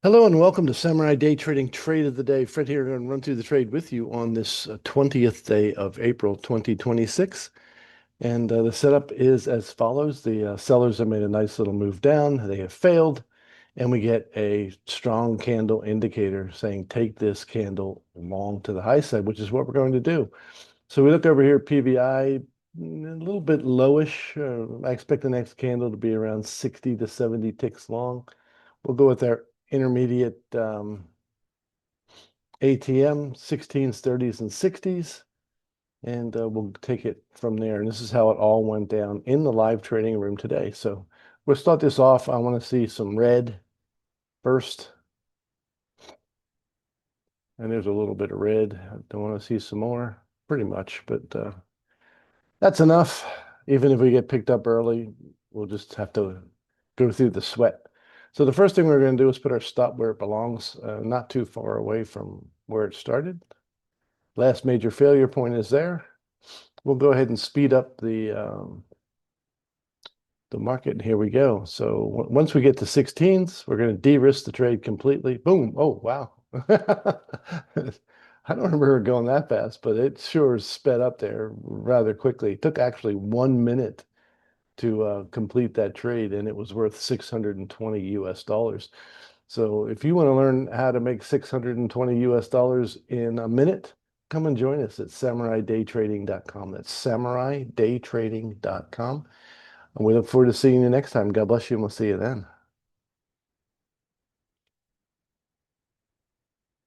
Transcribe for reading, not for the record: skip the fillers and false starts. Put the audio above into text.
Hello and welcome to Samurai Day Trading Trade of the Day. Fred here, going to run through the trade with you on this 20th day of April 2026. And the setup is as follows. The sellers have made a nice little move down. They have failed. And we get a strong candle indicator saying take this candle long to the high side, which is what we're going to do. So we look over here, PVI, a little bit lowish. I expect the next candle to be around 60 to 70 ticks long. We'll go with our intermediate ATM, 16s, 30s, and 60s, and we'll take it from there. And this is how it all went down in the live trading room today. So we'll start this off. I want to see some red first, and there's a little bit of red. I don't want to see some more, pretty much, but that's enough. Even if we get picked up early, we'll just have to go through the sweat. So the first thing we're going to do is put our stop where it belongs, not too far away from where it started. Last major failure point is there. We'll go ahead and speed up the market, and here we go. So once we get to 16s, we're going to de-risk the trade completely. Boom. Oh, wow. I don't remember it going that fast, but it sure sped up there rather quickly. It took actually 1 minute to complete that trade, and it was worth 620 US dollars. So if you want to learn how to make 620 US dollars in a minute, come and join us at samuraidaytrading.com. That's samuraidaytrading.com. And we look forward to seeing you next time. God bless you, and we'll see you then.